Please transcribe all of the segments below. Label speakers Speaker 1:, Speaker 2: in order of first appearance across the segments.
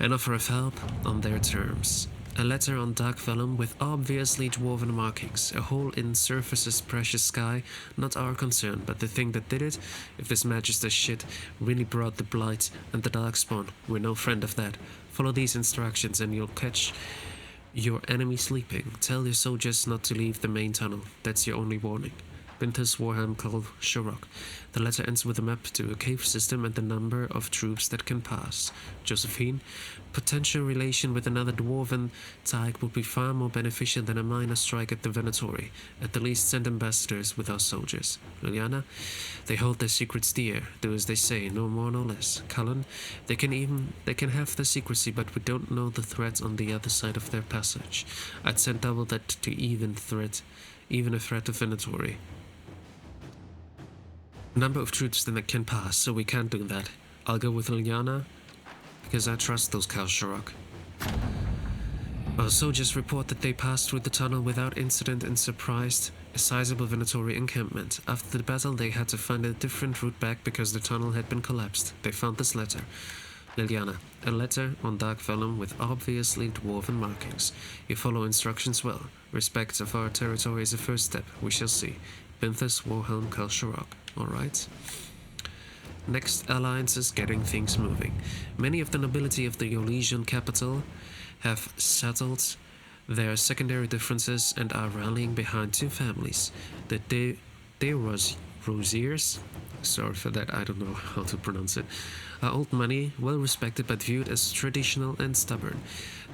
Speaker 1: An offer of help on their terms. A letter on dark vellum with obviously dwarven markings. A hole in Surface's precious sky. Not our concern, but the thing that did it, if this Magister's shit really brought the Blight and the Darkspawn, we're no friend of that. Follow these instructions and you'll catch your enemy sleeping. Tell your soldiers not to leave the main tunnel. That's your only warning. Bintus Warham Kal Sharok. The letter ends with a map to a cave system and the number of troops that can pass. Josephine. Potential relation with another dwarven type would be far more beneficial than a minor strike at the Venatori. At the least send ambassadors with our soldiers. Liliana. They hold their secrets dear. Do as they say, no more no less. Cullen. They can have the secrecy, but we don't know the threat on the other side of their passage. I'd send double that to even a threat of Venatori. Number of troops that can pass, so we can't do that. I'll go with Liliana, because I trust those Kal Sharok. Our soldiers report that they passed through the tunnel without incident and surprised a sizable Venatori encampment. After the battle, they had to find a different route back because the tunnel had been collapsed. They found this letter. Liliana. A letter on dark vellum with obviously dwarven markings. You follow instructions well. Respect of our territory is a first step. We shall see. Binthus Warhelm Kal Sharok. Alright. Next, alliances getting things moving. Many of the nobility of the Eurasian capital have settled their secondary differences and are rallying behind two families. The De Rosiers, sorry for that, I don't know how to pronounce it, are old money, well respected but viewed as traditional and stubborn.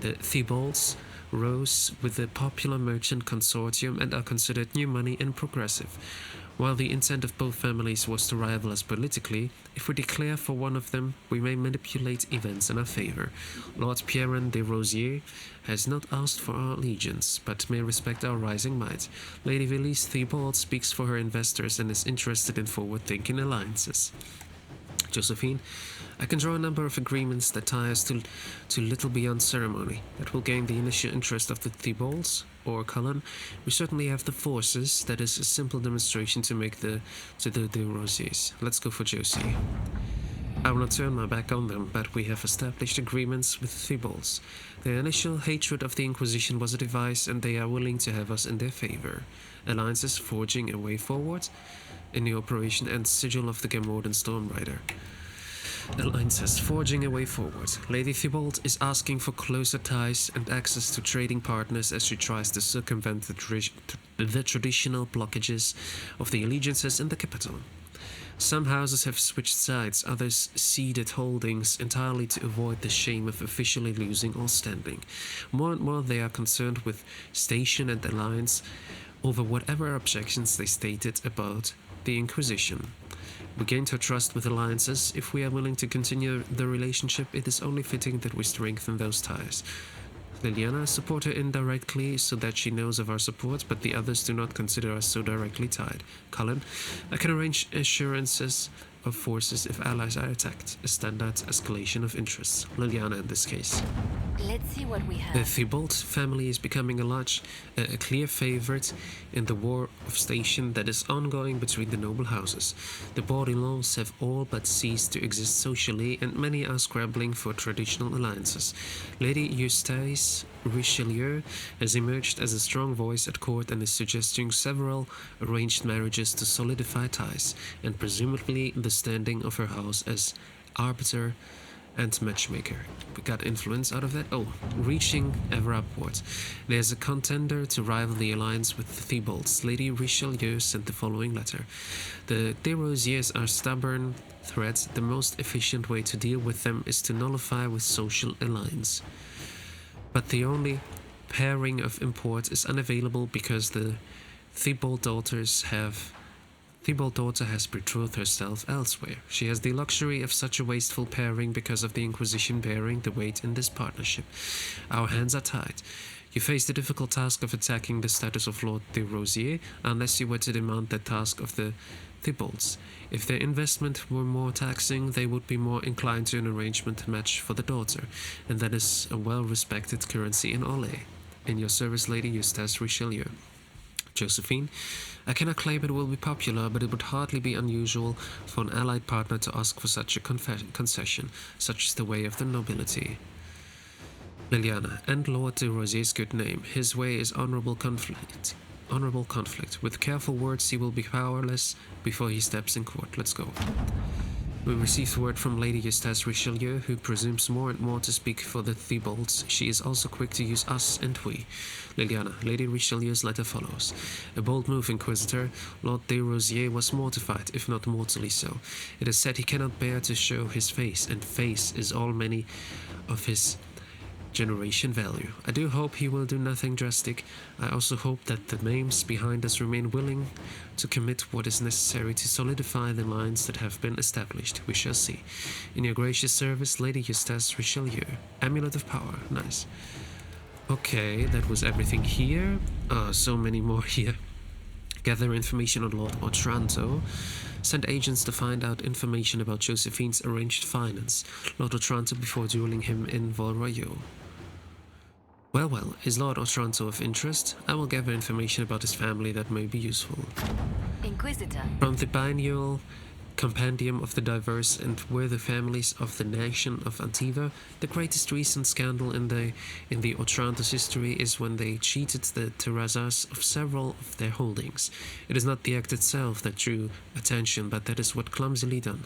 Speaker 1: The Thebalds rose with the popular merchant consortium and are considered new money and progressive. While the intent of both families was to rival us politically, if we declare for one of them, we may manipulate events in our favor. Lord Pierre de Rosier has not asked for our allegiance, but may respect our rising might. Lady Vélise Thibault speaks for her investors and is interested in forward-thinking alliances. Josephine, I can draw a number of agreements that tie us to little beyond ceremony, that will gain the initial interest of the Thibaults, or Cullen. We certainly have the forces, that is a simple demonstration to make to the Rosiers. Let's go for Josie. I will not turn my back on them, but we have established agreements with the Thibaults. Their initial hatred of the Inquisition was a device, and they are willing to have us in their favor. Alliances forging a way forward in the operation and sigil of the Gamordan Stormrider. Alliances forging a way forward. Lady Thibault is asking for closer ties and access to trading partners as she tries to circumvent the traditional blockages of the allegiances in the capital. Some houses have switched sides, others ceded holdings entirely to avoid the shame of officially losing all standing. More and more they are concerned with station and alliance over whatever objections they stated about the Inquisition. We gained her trust with alliances. If we are willing to continue the relationship, it is only fitting that we strengthen those ties. Liliana, support her indirectly so that she knows of our support, but the others do not consider us so directly tied. Cullen, I can arrange assurances of forces if allies are attacked, a standard escalation of interests. Liliana in this case.
Speaker 2: Let's see what we have.
Speaker 1: The Thibault family is becoming a clear favorite in the war of station that is ongoing between the noble houses. The Baudillons have all but ceased to exist socially, and many are scrambling for traditional alliances. Lady Eustace Richelieu has emerged as a strong voice at court and is suggesting several arranged marriages to solidify ties, and presumably the standing of her house as arbiter and matchmaker. We got influence out of that. Oh, reaching ever upward. There's a contender to rival the alliance with the Thibaults. Lady Richelieu sent the following letter. The De Rosiers are stubborn threats. The most efficient way to deal with them is to nullify with social alliance. But the only pairing of import is unavailable because the Thibault daughter has betrothed herself elsewhere. She has the luxury of such a wasteful pairing because of the Inquisition bearing the weight in this partnership. Our hands are tied. You face the difficult task of attacking the status of Lord de Rosier unless you were to demand that task of the Thibaults. If their investment were more taxing, they would be more inclined to an arrangement match for the daughter, and that is a well-respected currency in Olay. In your service, Lady Eustace Richelieu. Josephine, I cannot claim it will be popular, but it would hardly be unusual for an allied partner to ask for such a concession. Such is the way of the nobility. Liliana, and Lord de Rosier's good name. His way is honorable conflict. Honorable conflict. With careful words, he will be powerless before he steps in court. Let's go. We received word from Lady Eustace Richelieu, who presumes more and more to speak for the Thebalds. She is also quick to use us and we. Liliana, Lady Richelieu's letter follows. A bold move, Inquisitor. Lord de Rosier was mortified, if not mortally so. It is said he cannot bear to show his face, and face is all many of his generation value. I do hope he will do nothing drastic. I also hope that the names behind us remain willing to commit what is necessary to solidify the lines that have been established. We shall see. In your gracious service, Lady Eustace Richelieu. Amulet of Power. Nice. Okay, that was everything here. So many more here. Gather information on Lord Otranto. Send agents to find out information about Josephine's arranged finance. Lord Otranto before dueling him in Valrayo. Well, is Lord Otranto of interest? I will gather information about his family that may be useful.
Speaker 2: Inquisitor.
Speaker 1: From the biennial compendium of the diverse and worthy families of the nation of Antiva, the greatest recent scandal in the Otranto's history is when they cheated the Terrazas of several of their holdings. It is not the act itself that drew attention, but that is what clumsily done.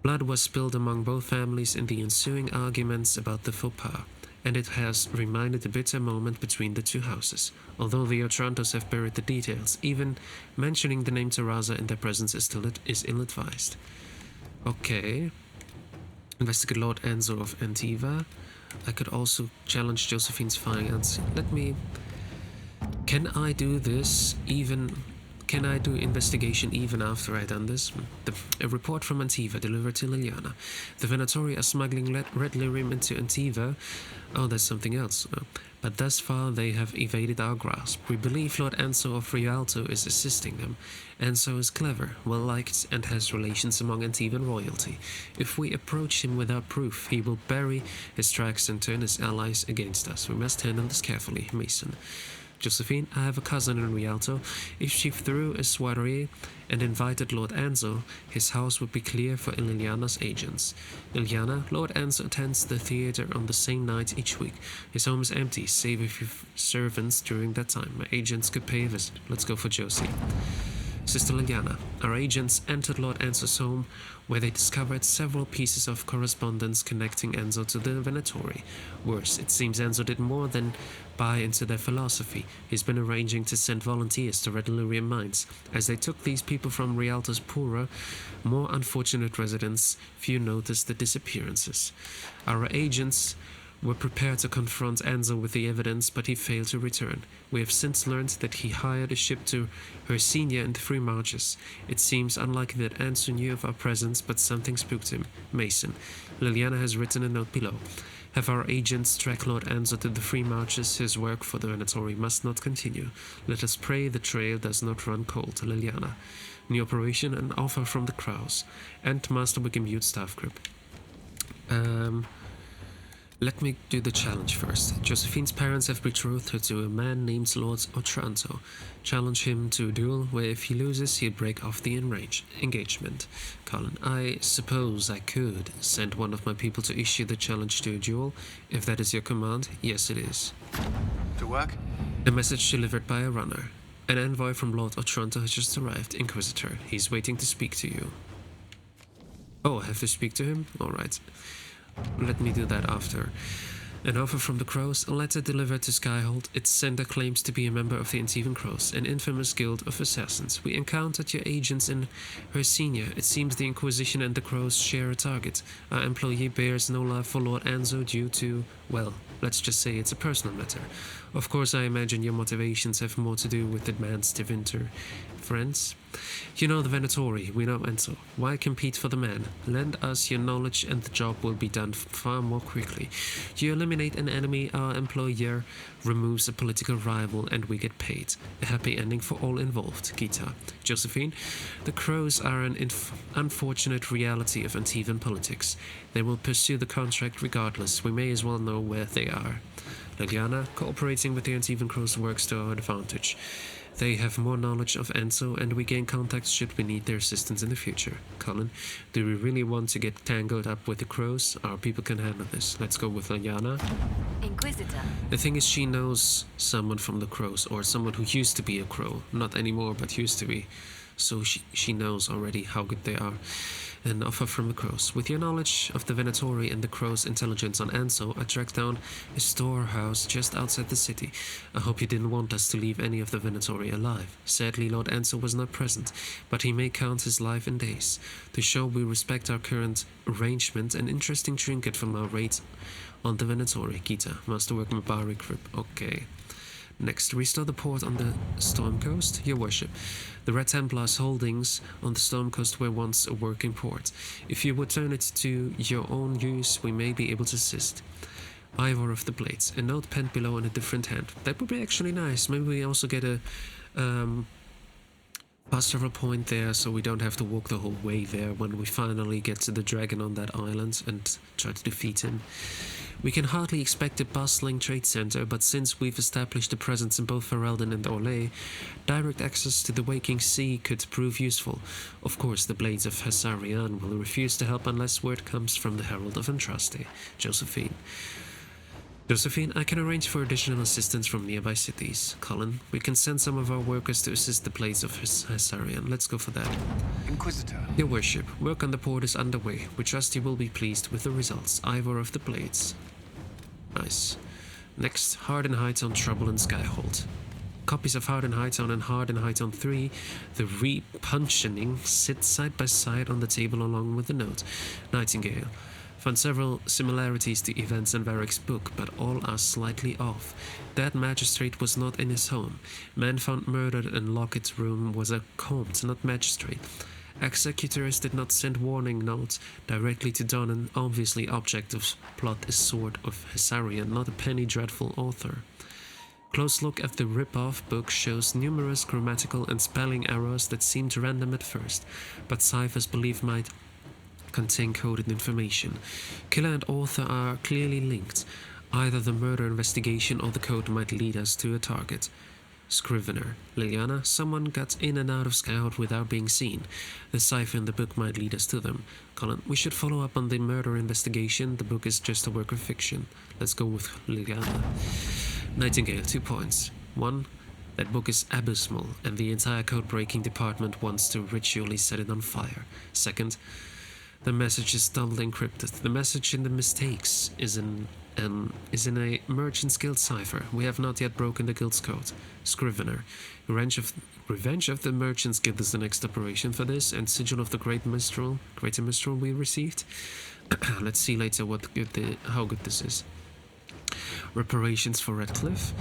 Speaker 1: Blood was spilled among both families in the ensuing arguments about the faux pas, and it has reminded a bitter moment between the two houses. Although the Otrantos have buried the details, even mentioning the name Terraza in their presence is ill-advised. Okay. Investigate Lord Enzo of Antiva. I could also challenge Josephine's finance. Can I do this even... Can I do investigation even after I've done this? A report from Antiva delivered to Liliana. The Venatori are smuggling red lyrium into Antiva. Oh, that's something else. But thus far they have evaded our grasp. We believe Lord Enzo of Rialto is assisting them. Enzo is clever, well-liked, and has relations among Antivan royalty. If we approach him without proof, he will bury his tracks and turn his allies against us. We must handle this carefully, Mason. Josephine, I have a cousin in Rialto. If she threw a soiree and invited Lord Enzo, his house would be clear for Liliana's agents. Liliana, Lord Enzo attends the theater on the same night each week. His home is empty, save a few servants during that time. My agents could pay a visit. Let's go for Josie. Sister Liliana, our agents entered Lord Enzo's home, where they discovered several pieces of correspondence connecting Enzo to the Venatori. Worse, it seems Enzo did more than buy into their philosophy. He's been arranging to send volunteers to Red Illyrian mines. As they took these people from Rialto's poorer, more unfortunate residents, few noticed the disappearances. Our agents were prepared to confront Enzo with the evidence, but he failed to return. We have since learned that he hired a ship to Hersinia in the Free Marches. It seems unlikely that Enzo knew of our presence, but something spooked him. Mason. Liliana has written a note below. Have our agents track Lord Enzo to the Free Marches. His work for the Venatori must not continue. Let us pray the trail does not run cold. Liliana. New operation, an offer from the Crows. And Master Wickham Youth Staff Group. Let me do the challenge first. Josephine's parents have betrothed her to a man named Lord Otranto. Challenge him to a duel where if he loses, he'll break off the engagement. Colin, I suppose I could send one of my people to issue the challenge to a duel. If that is your command, yes it is.
Speaker 3: To work?
Speaker 1: A message delivered by a runner. An envoy from Lord Otranto has just arrived. Inquisitor, he's waiting to speak to you. Oh, I have to speak to him? Alright. Let me do that after. An offer from the Crows, a letter delivered to Skyhold. Its sender claims to be a member of the Antivan Crows, an infamous guild of assassins. We encountered your agents in Hersinia. It seems the Inquisition and the Crows share a target. Our employee bears no love for Lord Enzo due to, well, let's just say it's a personal matter. Of course, I imagine your motivations have more to do with the man's friends. You know the Venatori, we know Enzo. Why compete for the man? Lend us your knowledge and the job will be done far more quickly. You eliminate an enemy, our employer removes a political rival, and we get paid. A happy ending for all involved. Gita. Josephine, the Crows are an unfortunate reality of Antivan politics. They will pursue the contract regardless. We may as well know where they are. Liliana, cooperating with the Antivan Crows works to our advantage. They have more knowledge of Enzo, and we gain contacts should we need their assistance in the future. Colin, do we really want to get tangled up with the Crows? Our people can handle this. Let's go with Liliana.
Speaker 2: Inquisitor.
Speaker 1: The thing is, she knows someone from the crows, or someone who used to be a crow. Not anymore, but used to be. So she knows already how good they are. An offer from the crows. With your knowledge of the Venatori and the crows' intelligence on Anso, I tracked down a storehouse just outside the city. I hope you didn't want us to leave any of the Venatori alive. Sadly, Lord Anso was not present, but he may count his life in days. To show we respect our current arrangement, an interesting trinket from our raids on the Venatori. Gita, Masterwork Mabari Grip. Okay. Next, restore the port on the Storm Coast. Your worship. The Red Templars' holdings on the Storm Coast were once a working port. If you would turn it to your own use, we may be able to assist. Ivor of the Blades. A note penned below in a different hand. That would be actually nice. Maybe we also get a fast travel point there, so we don't have to walk the whole way there when we finally get to the dragon on that island and try to defeat him. We can hardly expect a bustling trade center, but since we've established a presence in both Ferelden and Orlais, direct access to the Waking Sea could prove useful. Of course, the Blades of Hessarian will refuse to help unless word comes from the Herald of Andraste. Josephine. Josephine, I can arrange for additional assistance from nearby cities. Colin, we can send some of our workers to assist the Blades of Hessarian. Let's go for that.
Speaker 3: Inquisitor.
Speaker 1: Your worship, work on the port is underway. We trust you will be pleased with the results. Ivor of the Blades. Nice. Next, Hard and Hightown Trouble in Skyhold. Copies of Hard and Hightown and Hard and Hightown 3, the repuncheoning, sit side by side on the table along with the note. Nightingale. Found several similarities to events in Varric's book, but all are slightly off. That magistrate was not in his home. Man found murdered in Lockett's room was a comte, not magistrate. Executors did not send warning notes directly to Don, and obviously object of plot is Sword of Hessarian, not a penny dreadful author. Close look at the rip-off book shows numerous grammatical and spelling errors that seemed random at first, but ciphers believe might contain coded information. Killer and author are clearly linked. Either the murder investigation or the code might lead us to a target. Scrivener. Liliana, someone got in and out of Skyhold without being seen. The cipher in the book might lead us to them. Colin, we should follow up on the murder investigation. The book is just a work of fiction. Let's go with Liliana. Nightingale, 2 points. 1. That book is abysmal, and the entire code-breaking department wants to ritually set it on fire. 2. The message is double encrypted. The message in the mistakes is in a Merchant's Guild cipher. We have not yet broken the Guild's code. Scrivener. Revenge of the Merchant's Guild is the next operation for this, and Sigil of the Greater Mistral we received. Let's see later how good this is. Reparations for Redcliffe.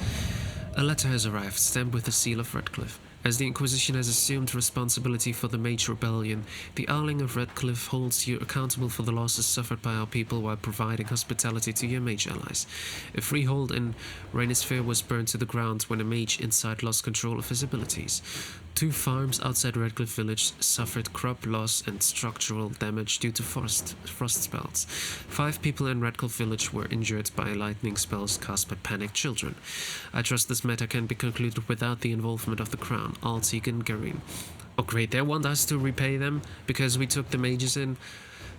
Speaker 1: A letter has arrived, stamped with the seal of Redcliffe. As the Inquisition has assumed responsibility for the Mage Rebellion, the Arling of Redcliffe holds you accountable for the losses suffered by our people while providing hospitality to your mage allies. A freehold in Rainisfair was burned to the ground when a mage inside lost control of his abilities. 2 farms outside Redcliffe Village suffered crop loss and structural damage due to frost spells. 5 people in Redcliffe Village were injured by lightning spells cast by panicked children. I trust this matter can be concluded without the involvement of the Crown. Altig and Garin. Oh great, they want us to repay them because we took the mages in?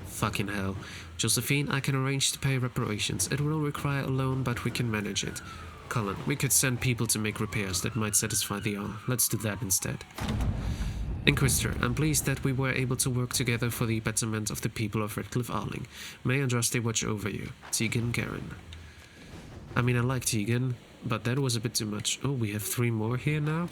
Speaker 1: Fucking hell. Josephine, I can arrange to pay reparations. It will require a loan, but we can manage it. Cullen, we could send people to make repairs that might satisfy the Jarl. Let's do that instead. Inquisitor, I'm pleased that we were able to work together for the betterment of the people of Redcliffe Arling. May Andraste watch over you. Tegan Garin. I mean, I like Tegan, but that was a bit too much. Oh, we have 3 more here now?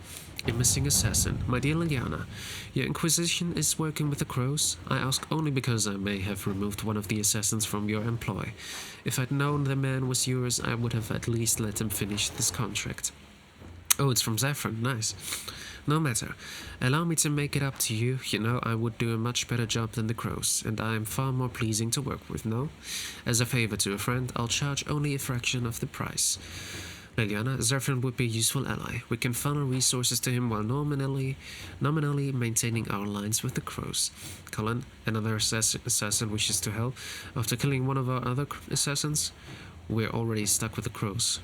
Speaker 1: A missing assassin. My dear Liliana, your Inquisition is working with the crows? I ask only because I may have removed one of the assassins from your employ. If I'd known the man was yours, I would have at least let him finish this contract. Oh, it's from Zephyr. Nice. No matter. Allow me to make it up to you. You know, I would do a much better job than the crows, and I am far more pleasing to work with, no? As a favor to a friend, I'll charge only a fraction of the price. Liliana, Zephyr would be a useful ally. We can funnel resources to him while nominally maintaining our lines with the crows. Colin, another assassin wishes to help. After killing one of our other assassins, we're already stuck with the crows.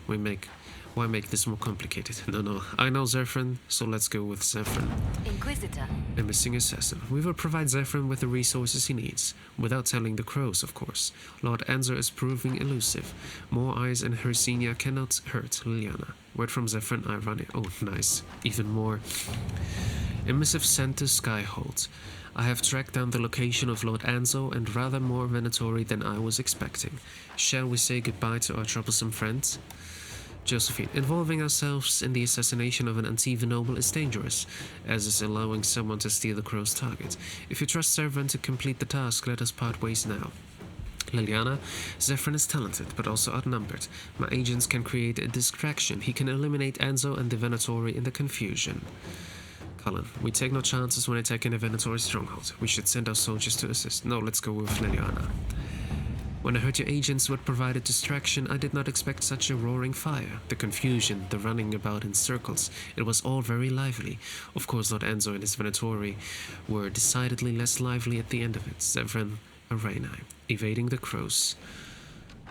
Speaker 1: Why make this more complicated? No. I know Zephyrin, so let's go with Zephyrin.
Speaker 2: Inquisitor.
Speaker 1: A missing assassin. We will provide Zephyrin with the resources he needs, without telling the crows, of course. Lord Anzo is proving elusive. More eyes and Hersinia cannot hurt Liliana. Word from Zephyrin, ironic. Oh, nice. Even more. Emissive sent to Skyhold. I have tracked down the location of Lord Anzo and rather more Venatori than I was expecting. Shall we say goodbye to our troublesome friends? Josephine, involving ourselves in the assassination of an Antiva noble is dangerous, as is allowing someone to steal the crow's target. If you trust Zephyrin to complete the task, let us part ways now. Liliana, Zephyrin is talented, but also outnumbered. My agents can create a distraction. He can eliminate Anzo and the Venatori in the confusion. Colin, we take no chances when attacking a Venatori stronghold. We should send our soldiers to assist. No, let's go with Liliana. When I heard your agents would provide a distraction, I did not expect such a roaring fire. The confusion, the running about in circles, it was all very lively. Of course, Lord Anzo and his Venatori were decidedly less lively at the end of it. Zephyrin, Arena, evading the crows.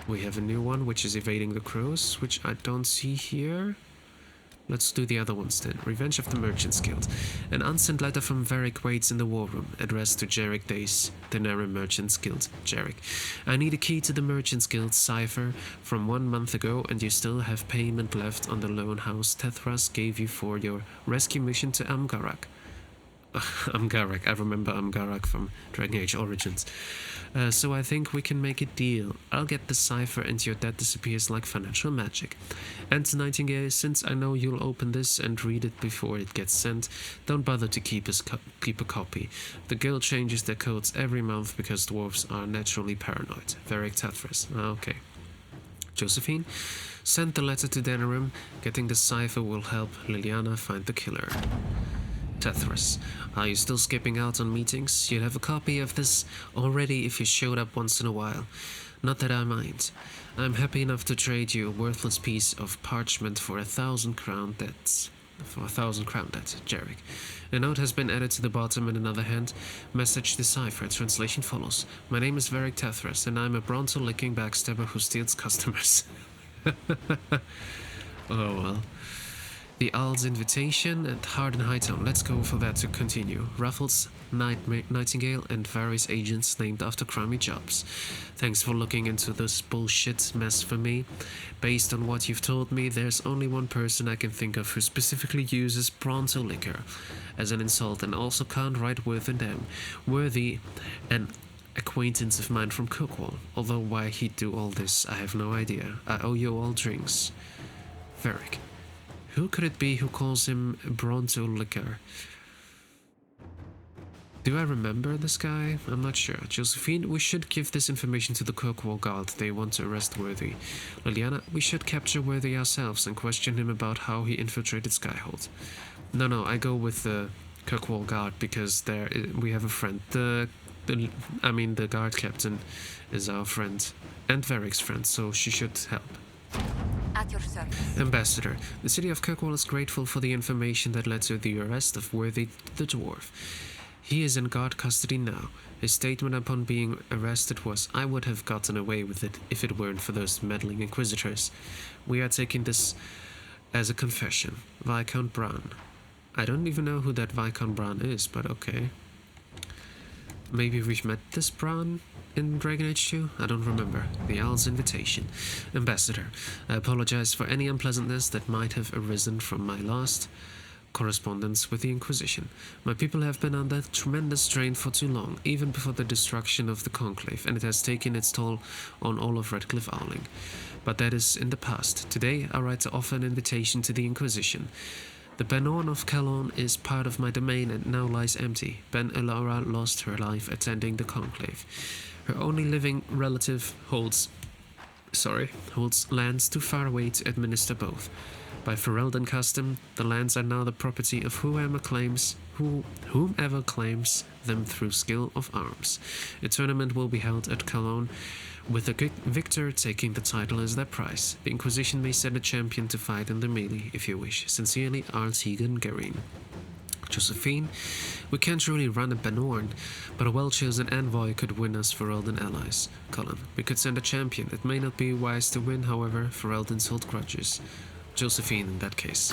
Speaker 1: We have a new one, which is evading the crows, which I don't see here. Let's do the other ones then. Revenge of the Merchants Guild. An unsent letter from Varric waits in the war room, addressed to Jarek Dace, the Nara Merchants Guild. Jarek, I need a key to the Merchants Guild cipher from 1 month ago, and you still have payment left on the loan house Tethras gave you for your rescue mission to Amgarak. Amgarak, I remember Amgarak from Dragon Age Origins. So I think we can make a deal. I'll get the cipher and your debt disappears like financial magic. And Nightingale, since I know you'll open this and read it before it gets sent, don't bother to keep a copy. The guild changes their codes every month because dwarves are naturally paranoid. Varric Tethras. Okay. Josephine, send the letter to Denerim. Getting the cipher will help Liliana find the killer. Tethras, are you still skipping out on meetings? You'd have a copy of this already if you showed up once in a while. Not that I mind. I'm happy enough to trade you a worthless piece of parchment for 1,000 crown debts. For 1,000 crown debt, Jarek. A note has been added to the bottom in another hand. Message deciphered. Translation follows. My name is Varric Tethras, and I'm a Bronto-licking backstabber who steals customers. Oh well. The Owl's Invitation and Harden Hightown. Let's go for that to continue. Ruffles, Nightingale, and various agents named after crummy jobs. Thanks for looking into this bullshit mess for me. Based on what you've told me, there's only one person I can think of who specifically uses Pronto liquor as an insult and also can't write worth in them. Worthy, an acquaintance of mine from Cookwall. Although why he'd do all this, I have no idea. I owe you all drinks. Varric. Who could it be who calls him Bronto Liquor? Do I remember this guy? I'm not sure. Josephine, we should give this information to the Kirkwall Guard. They want to arrest Worthy. Liliana, we should capture Worthy ourselves and question him about how he infiltrated Skyhold. No, I go with the Kirkwall Guard because we have a friend. The guard captain is our friend and Varric's friend, so she should help.
Speaker 2: At your service.
Speaker 1: Ambassador, the city of Kirkwall is grateful for the information that led to the arrest of Worthy the Dwarf. He is in guard custody now. His statement upon being arrested was, I would have gotten away with it if it weren't for those meddling inquisitors. We are taking this as a confession. Viscount Bran. I don't even know who that Viscount Bran is, but okay. Maybe we've met this Bran in Dragon Age 2? I don't remember. The Owl's Invitation. Ambassador, I apologize for any unpleasantness that might have arisen from my last correspondence with the Inquisition. My people have been under tremendous strain for too long, even before the destruction of the Conclave, and it has taken its toll on all of Redcliffe Owling. But that is in the past. Today, I write to offer an invitation to the Inquisition. The Benorn of Calonne is part of my domain and now lies empty. Ben Elara lost her life attending the Conclave. Her only living relative holds lands too far away to administer both. By Ferelden custom, the lands are now the property of whomever claims them through skill of arms. A tournament will be held at Calonne, with the victor taking the title as their prize. The Inquisition may send a champion to fight in the melee, if you wish. Sincerely, Artegan Garin. Josephine, we can't really run a Benorn, but a well-chosen envoy could win us Ferelden allies. Colin, we could send a champion. It may not be wise to win, however, Ferelden's hold grudges. Josephine in that case.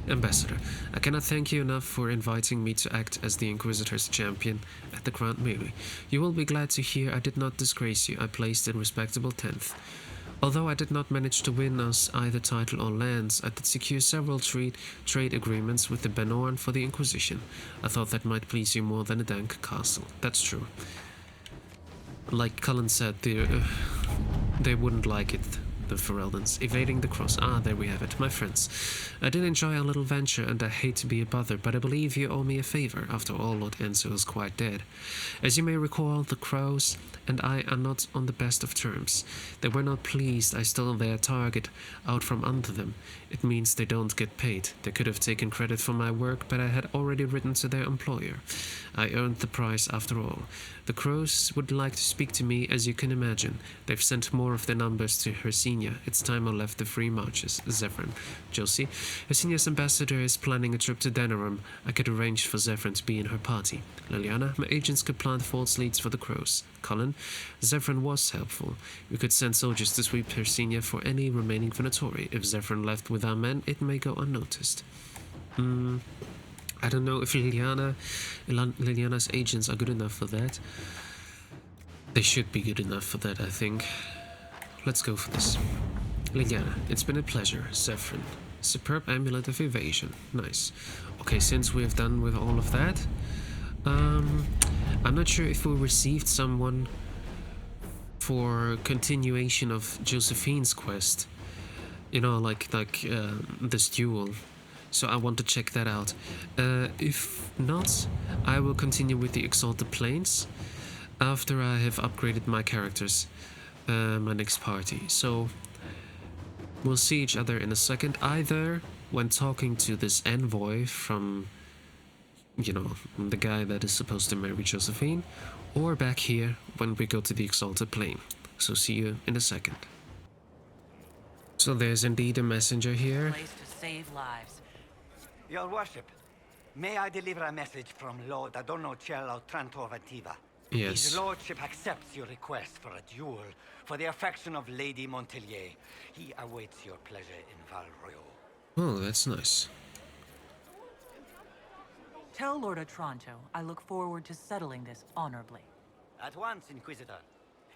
Speaker 1: Ambassador, I cannot thank you enough for inviting me to act as the Inquisitor's champion at the Grand Melee. You will be glad to hear I did not disgrace you. I placed in respectable 10th. Although I did not manage to win us either title or lands, I did secure several trade agreements with the Benorn for the Inquisition. I thought that might please you more than a dank castle. That's true. Like Cullen said, they wouldn't like it. The Ferelden's evading the cross. Ah, there we have it. My friends, I did enjoy our little venture and I hate to be a bother, but I believe you owe me a favor. After all, Lord Enzo is quite dead. As you may recall, the Crows and I are not on the best of terms. They were not pleased I stole their target out from under them. It means they don't get paid. They could have taken credit for my work, but I had already written to their employer. I earned the prize after all. The Crows would like to speak to me, as you can imagine. They've sent more of their numbers to Hersinia. It's time I left the free marches. Zephyrin. Josie. Hersinia's ambassador is planning a trip to Denerim. I could arrange for Zephyrin to be in her party. Liliana. My agents could plant false leads for the Crows. Colin. Zephyrin was helpful. We could send soldiers to sweep Hersinia for any remaining Venatori. If Zephyrin left with our men, it may go unnoticed. I don't know if Liliana's agents are good enough for that. They should be good enough for that, I think. Let's go for this. Liliana, it's been a pleasure. Zephyrin. Superb amulet of evasion. Nice. Okay, since we have done with all of that, I'm not sure if we received someone for continuation of Josephine's quest. You know, like this duel. So I want to check that out. If not, I will continue with the Exalted Planes after I have upgraded my characters, my next party. So we'll see each other in a second, either when talking to this envoy from, you know, the guy that is supposed to marry Josephine, or back here when we go to the Exalted Plane. So see you in a second. So there's indeed a messenger here.
Speaker 3: Place to save lives.
Speaker 4: Your worship, may I deliver a message from Lord Adornocello Trantovativa?
Speaker 1: Yes.
Speaker 4: His lordship accepts your request for a duel for the affection of Lady Montelier. He awaits your pleasure in Val Royal.
Speaker 1: Oh, that's nice.
Speaker 3: Tell Lord Otranto I look forward to settling this honorably.
Speaker 4: At once, Inquisitor.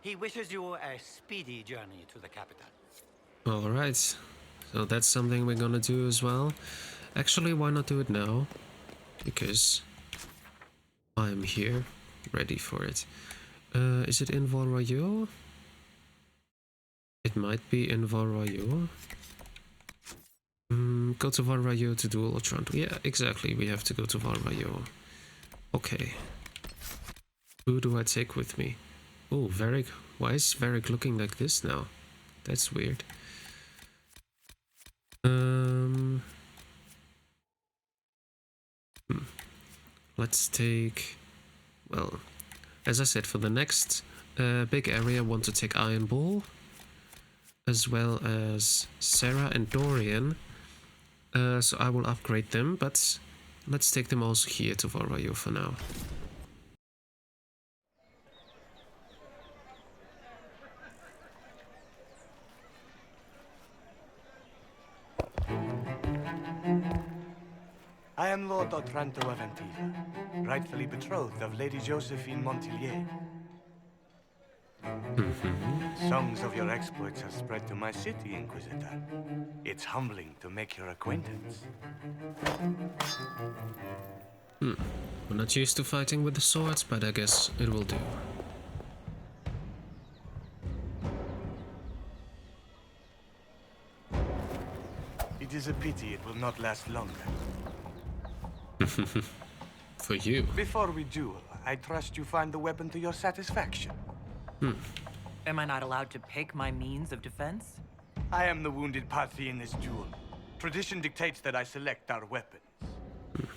Speaker 4: He wishes you a speedy journey to the capital.
Speaker 1: Alright. So that's something we're gonna do as well. Actually, why not do it now? Because I'm here, ready for it. Is it in Val Royal? It might be in Val Royal. Go to Val Royal to Duel Otranto. Yeah, exactly. We have to go to Val Royal. Okay. Who do I take with me? Oh, Varric. Why is Varric looking like this now? That's weird. Let's take, well, as I said, for the next big area, I want to take Iron Bull, as well as Sarah and Dorian. So I will upgrade them, but let's take them also here to Valrayo for now.
Speaker 5: I am Lord Otranto Aventiva, rightfully betrothed of Lady Josephine Montelier. Songs of your exploits have spread to my city, Inquisitor. It's humbling to make your acquaintance.
Speaker 1: We're not used to fighting with the swords, but I guess it will do.
Speaker 5: It is a pity it will not last longer.
Speaker 1: For you.
Speaker 5: Before we duel, I trust you find the weapon to your satisfaction.
Speaker 3: Am I not allowed to pick my means of defense?
Speaker 5: I am the wounded party in this duel. Tradition dictates that I select our weapons.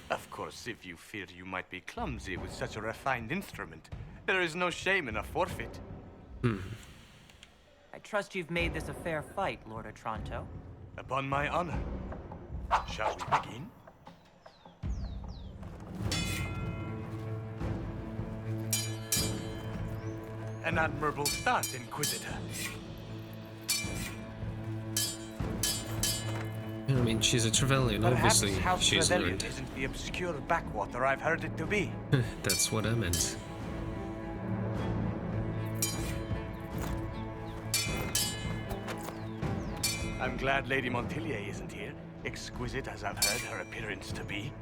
Speaker 5: Of course, if you fear you might be clumsy with such a refined instrument, there is no shame in a forfeit.
Speaker 3: I trust you've made this a fair fight, Lord Otranto.
Speaker 5: Upon my honor. Shall we begin? An admirable start, Inquisitor.
Speaker 1: mean, she's a Trevelyan,
Speaker 5: Perhaps
Speaker 1: obviously
Speaker 5: House
Speaker 1: she's
Speaker 5: Trevelyan
Speaker 1: learned.
Speaker 5: isn't the obscure backwater I've heard it to be.
Speaker 1: That's what I meant.
Speaker 5: I'm glad Lady Montpellier isn't here, exquisite as I've heard her appearance to be.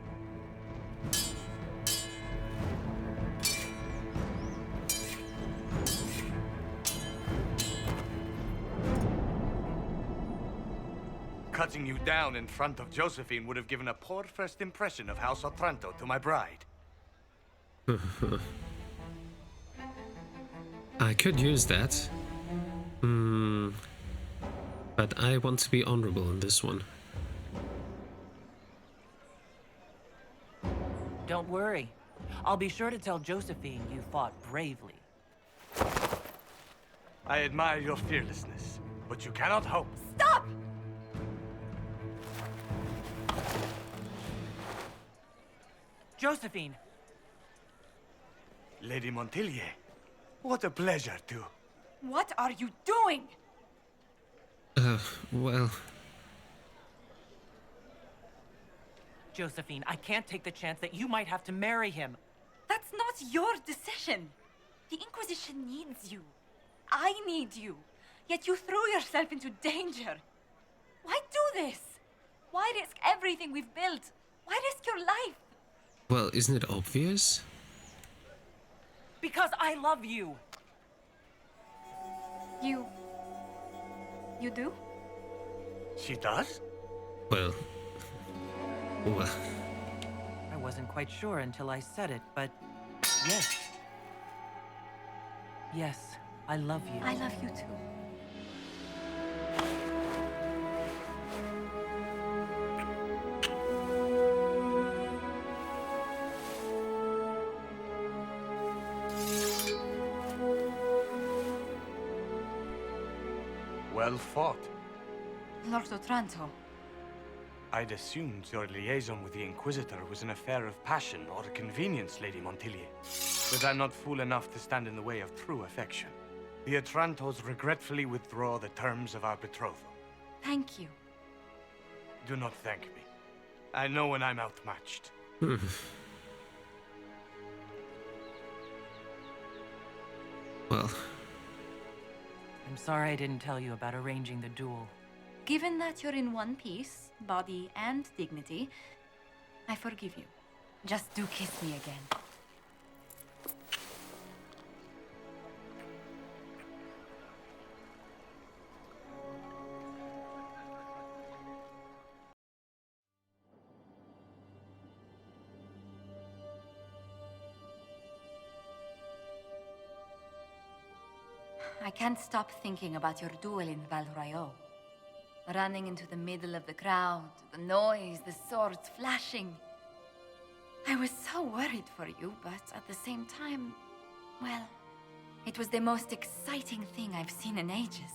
Speaker 5: Cutting you down in front of Josephine would have given a poor first impression of House Otranto to my bride.
Speaker 1: I could use that. But I want to be honorable in this one.
Speaker 3: Don't worry. I'll be sure to tell Josephine you fought bravely.
Speaker 5: I admire your fearlessness, but you cannot hope.
Speaker 2: Stop!
Speaker 3: Josephine!
Speaker 5: Lady Montpellier, what a pleasure to...
Speaker 2: What are you doing?
Speaker 1: Well,
Speaker 3: Josephine, I can't take the chance that you might have to marry him.
Speaker 2: That's not your decision. The Inquisition needs you. I need you. Yet you threw yourself into danger. Why do this? Why risk everything we've built? Why risk your life?
Speaker 1: well, isn't it obvious?
Speaker 3: Because I love you.
Speaker 2: You do?
Speaker 5: She does?
Speaker 1: Well,
Speaker 3: I wasn't quite sure until I said it, but yes. Yes, I love you.
Speaker 2: I love you too.
Speaker 5: Well fought.
Speaker 2: Lord Otranto,
Speaker 5: I'd assumed your liaison with the Inquisitor was an affair of passion or convenience, Lady Montpellier. But I'm not fool enough to stand in the way of true affection. The Otrantos regretfully withdraw the terms of our betrothal.
Speaker 2: thank you.
Speaker 5: Do not thank me. I know when I'm outmatched.
Speaker 1: well,
Speaker 3: I'm sorry I didn't tell you about arranging the duel.
Speaker 2: Given that you're in one piece, body and dignity, I forgive you. Just do kiss me again. I can't stop thinking about your duel in Val Royeaux. Running into the middle of the crowd, the noise, the swords flashing. I was so worried for you, but at the same time, well, it was the most exciting thing I've seen in ages.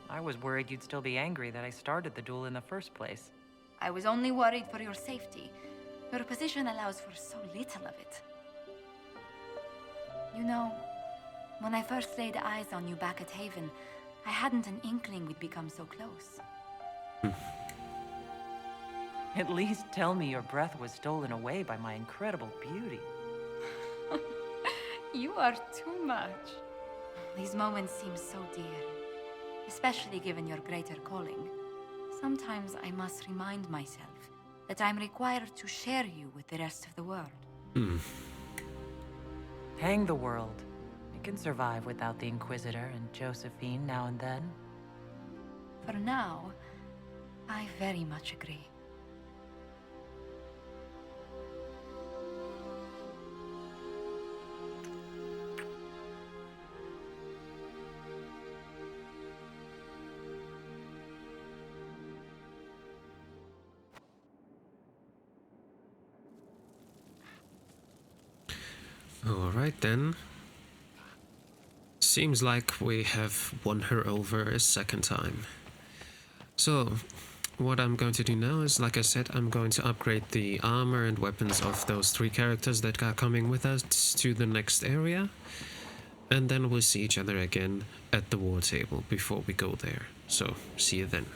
Speaker 3: I was worried you'd still be angry that I started the duel in the first place.
Speaker 2: I was only worried for your safety. Your position allows for so little of it. You know, when I first laid eyes on you back at Haven, I hadn't an inkling we'd become so close.
Speaker 3: At least tell me your breath was stolen away by my incredible beauty.
Speaker 2: You are too much. These moments seem so dear, especially given your greater calling. Sometimes I must remind myself that I'm required to share you with the rest of the world.
Speaker 3: Hang the world. It can survive without the Inquisitor and Josephine now and then.
Speaker 2: For now, I very much agree.
Speaker 1: alright then. Seems like we have won her over a second time. So, what I'm going to do now is, like I said, I'm going to upgrade the armor and weapons of those 3 characters that are coming with us to the next area. And then we'll see each other again at the war table before we go there. So, see you then.